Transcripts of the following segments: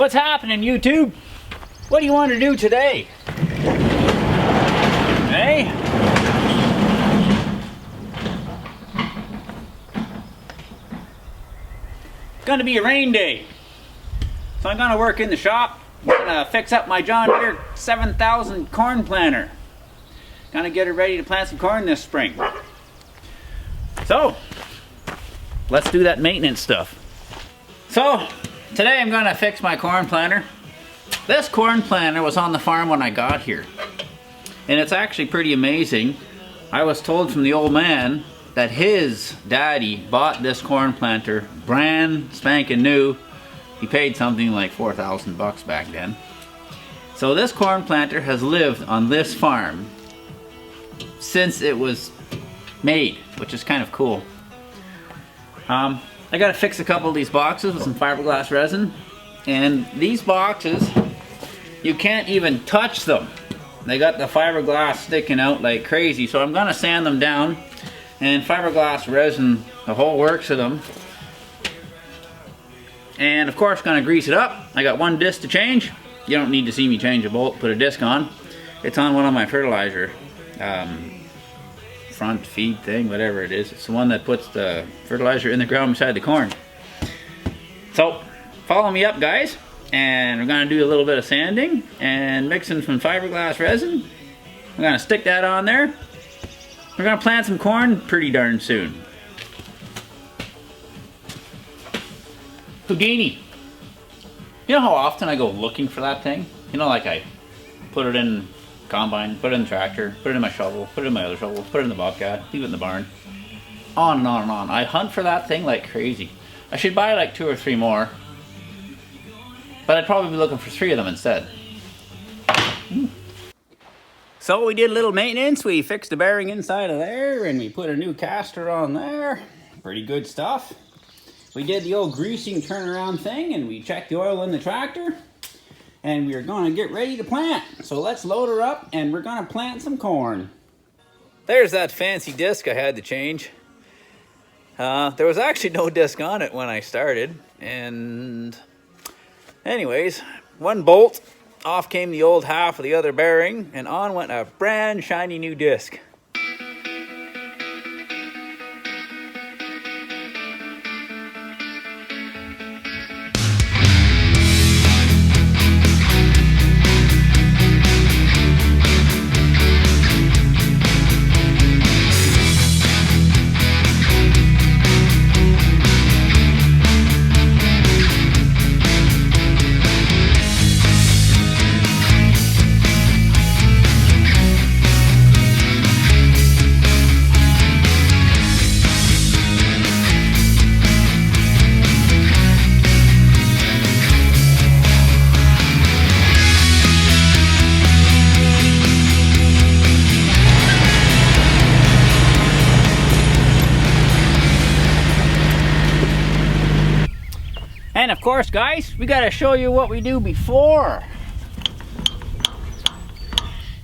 What's happening, YouTube? What do you want to do today? Hey? It's gonna be a rain day. So I'm gonna work in the shop. I'm gonna fix up my John Deere 7000 corn planter. Gonna get it ready to plant some corn this spring. So, let's do that maintenance stuff. So, today I'm gonna fix my corn planter. This corn planter was on the farm when I got here. And it's actually pretty amazing. I was told from the old man that his daddy bought this corn planter brand spanking new. He paid something like 4,000 bucks back then. So this corn planter has lived on this farm since it was made, which is kind of cool. I gotta fix a couple of these boxes with some fiberglass resin, and these boxes, you can't even touch them. They got the fiberglass sticking out like crazy, so I'm gonna sand them down, and fiberglass resin the whole works of them. And of course gonna grease it up. I got one disc to change. You don't need to see me change a bolt, put a disc on. It's on one of my fertilizer front feed thing, whatever it is. It's the one that puts the fertilizer in the ground beside the corn. So follow me up, guys, and we're gonna do a little bit of sanding and mixing some fiberglass resin. We're gonna stick that on there. We're gonna plant some corn pretty darn soon. Houdini. You know how often I go looking for that thing? You know, like I put it in combine, put it in the tractor, put it in my shovel, put it in my other shovel, put it in the bobcat, leave it in the barn. On and on and on. I hunt for that thing like crazy. I should buy like 2 or 3 more. But I'd probably be looking for 3 of them instead. So we did a little maintenance. We fixed the bearing inside of there and we put a new caster on there. Pretty good stuff. We did the old greasing turnaround thing and we checked the oil in the tractor. And we're gonna get ready to plant. So let's load her up and we're gonna plant some corn. There's that fancy disc I had to change. There was actually no disc on it when I started. And anyways, one bolt, off came the old half of the other bearing, and on went a brand shiny new disc. And of course, guys, we gotta show you what we do before.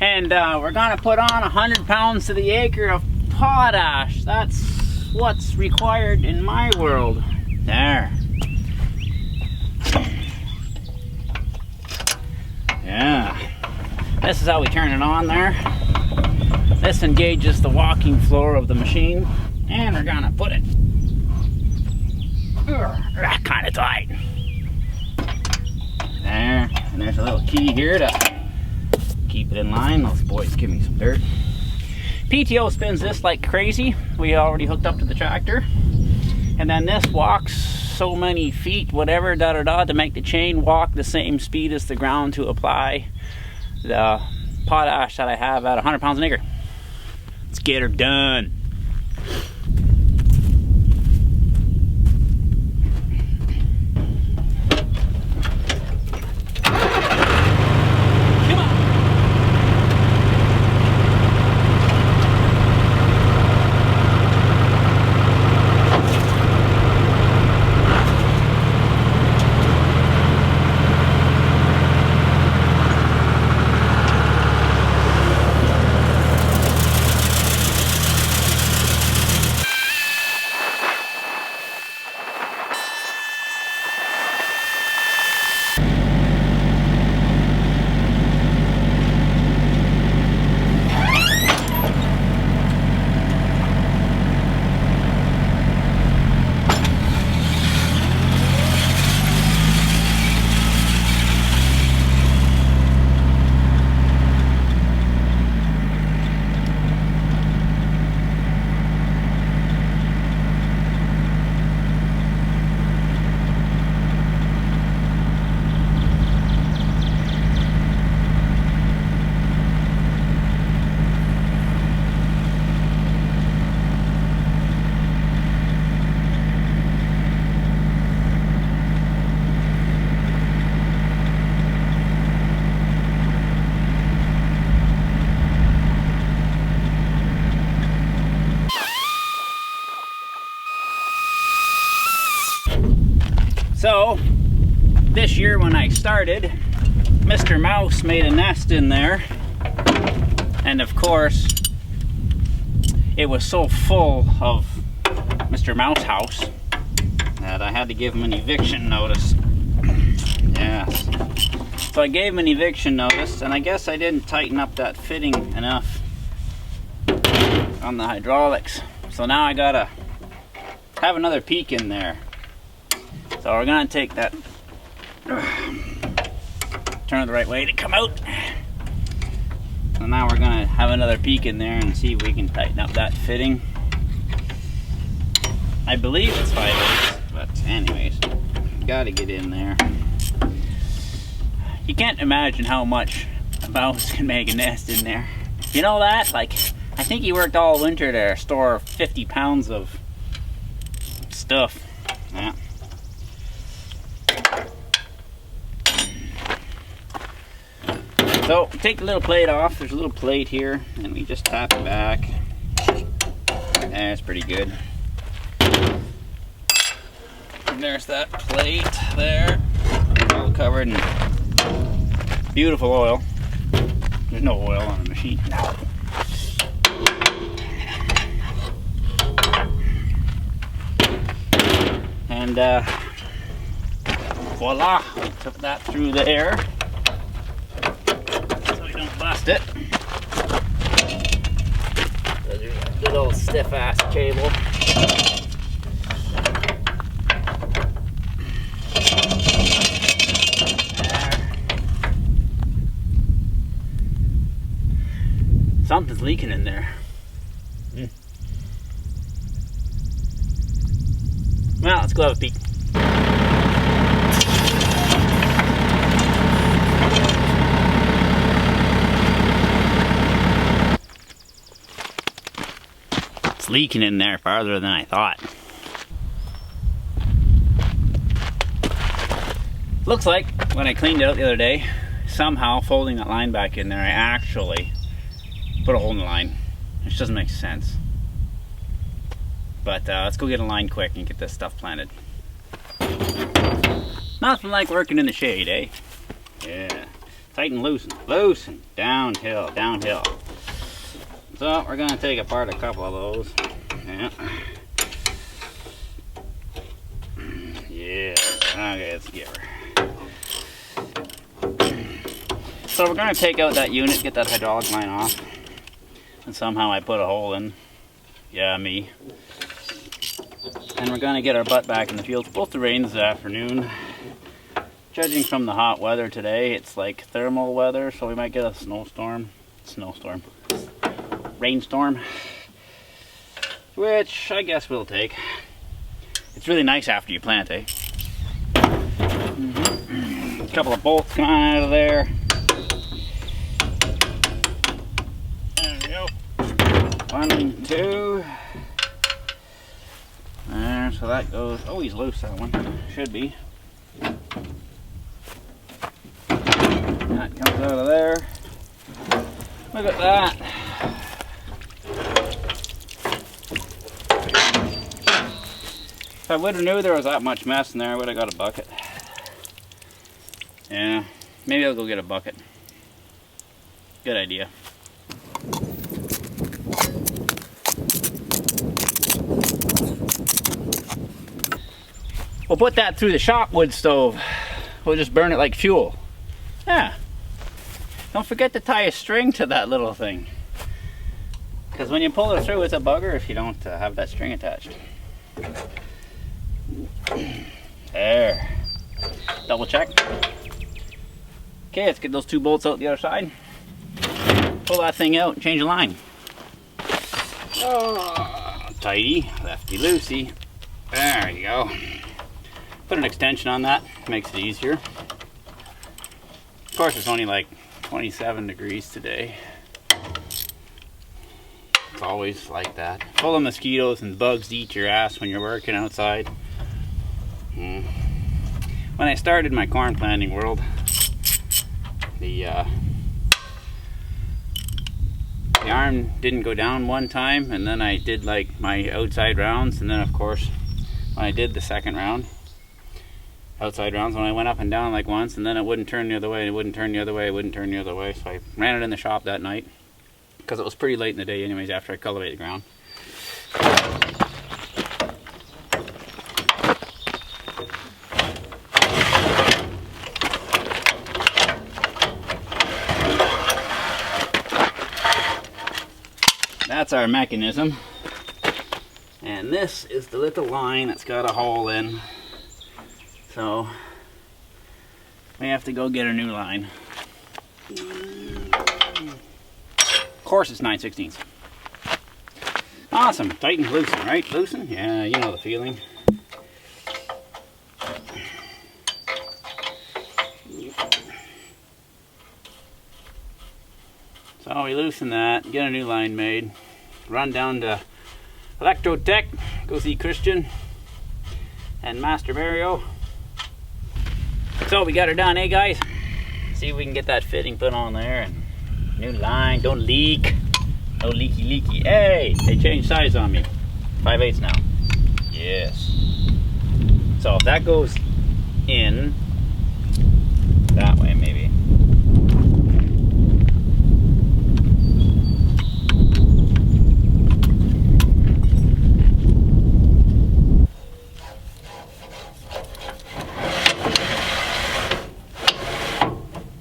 And we're gonna put on 100 pounds to the acre of potash. That's what's required in my world. There. Yeah. This is how we turn it on there. This engages the walking floor of the machine. And we're gonna put it that kind of tight. There, and there's a little key here to keep it in line. Those boys give me some dirt. PTO spins this like crazy. We already hooked up to the tractor. And then this walks so many feet, whatever, to make the chain walk the same speed as the ground to apply the potash that I have at 100 pounds an acre. Let's get her done. So this year when I started, Mr. Mouse made a nest in there, and of course it was so full of Mr. Mouse house that I had to give him an eviction notice. Yes. So I gave him an eviction notice, and I guess I didn't tighten up that fitting enough on the hydraulics. So now I gotta have another peek in there. So we're gonna take that, turn it the right way to come out. So now we're gonna have another peek in there and see if we can tighten up that fitting. I believe it's 5/8, but anyways, gotta get in there. You can't imagine how much a mouse can make a nest in there. You know that? Like, I think he worked all winter to store 50 pounds of stuff. Yeah. So, take the little plate off. There's a little plate here, and we just tap it back. That's pretty good. And there's that plate there. All covered in beautiful oil. There's no oil on the machine. No. And voila, we took that through there so we don't bust it. There's a good old stiff ass cable. Something's leaking in there. Well, let's go have a peek. It's leaking in there farther than I thought. Looks like when I cleaned it out the other day, somehow folding that line back in there, I actually put a hole in the line, which doesn't make sense. But let's go get a line quick and get this stuff planted. Nothing like working in the shade, eh? Yeah. Tighten, loosen, loosen, downhill, downhill. So we're gonna take apart a couple of those. Yeah. Yeah. Okay, let's get her. So we're gonna take out that unit, get that hydraulic line off. And somehow I put a hole in. Yeah, me. And we're gonna get our butt back in the field. It's supposed to rain this afternoon. Judging from the hot weather today, it's like thermal weather, so we might get a snowstorm. Rainstorm. Which I guess we'll take. It's really nice after you plant, eh? A couple of bolts coming out of there. There we go. 1, 2. There, so that goes. Oh, he's loose, that one. Should be. That comes out of there. Look at that. If I would have knew there was that much mess in there, I would have got a bucket. Yeah, maybe I'll go get a bucket. Good idea. We'll put that through the shop wood stove. We'll just burn it like fuel. Yeah. Don't forget to tie a string to that little thing. Because when you pull it through, it's a bugger if you don't have that string attached. There. Double check. Okay, let's get those 2 bolts out the other side. Pull that thing out and change the line. Oh, tighty, lefty loosey. There you go. Put an extension on that, makes it easier. Of course, it's only like 27 degrees today. It's always like that. Full of mosquitoes and bugs to eat your ass when you're working outside. When I started my corn planting world, the arm didn't go down one time, and then I did like my outside rounds, and then of course when I did the second round, outside rounds when I went up and down like once, and then it wouldn't turn the other way, and it wouldn't turn the other way, it wouldn't turn the other way. So I ran it in the shop that night because it was pretty late in the day anyways after I cultivated the ground. That's our mechanism, and this is the little line that's got a hole in, so we have to go get a new line. Of course it's 9/16. Awesome. Tighten, loosen, right? Loosen? Yeah, you know the feeling. So we loosen that, get a new line made, run down to Electrotech, go see Christian and Master Mario. So we got her done, eh guys? See if we can get that fitting put on there, and new line, don't leak. No leaky. Hey, they changed size on me. 5/8 now. Yes. So if that goes in that way maybe.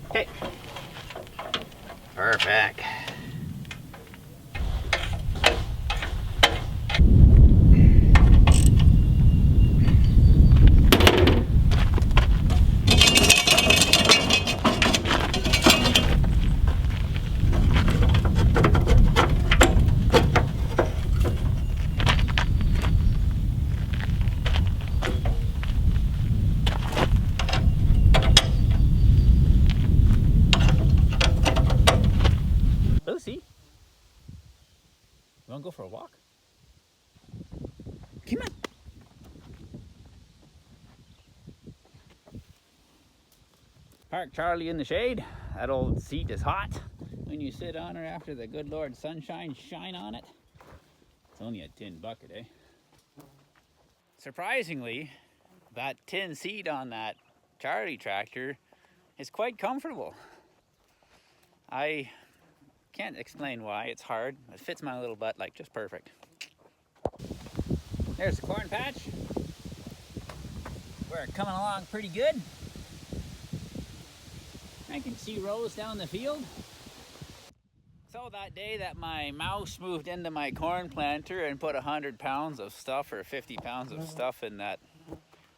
Okay. Perfect. Lucy, you want to go for a walk? Come on. Park Charlie in the shade. That old seat is hot when you sit on her after the good Lord sunshine shine on it. It's only a tin bucket, eh? Surprisingly, that tin seat on that Charlie tractor is quite comfortable. I can't explain why. It's hard. It fits my little butt like just perfect. There's the corn patch. We're coming along pretty good. I can see rows down the field. So that day that my mouse moved into my corn planter and put 100 pounds of stuff or 50 pounds of stuff in that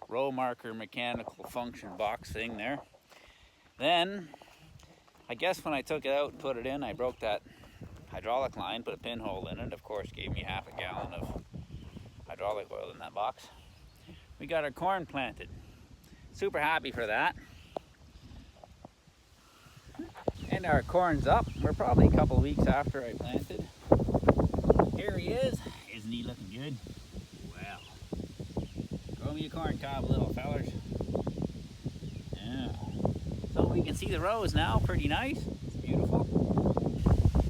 row marker mechanical function box thing there, then I guess when I took it out and put it in, I broke that hydraulic line, put a pinhole in it. Of course, gave me half a gallon of hydraulic oil in that box. We got our corn planted. Super happy for that. And our corn's up. We're probably a couple weeks after I planted. Here he is. Isn't he looking good? Well, grow me a corn cob, little fellers. Yeah. So we can see the rows now. Pretty nice. It's beautiful.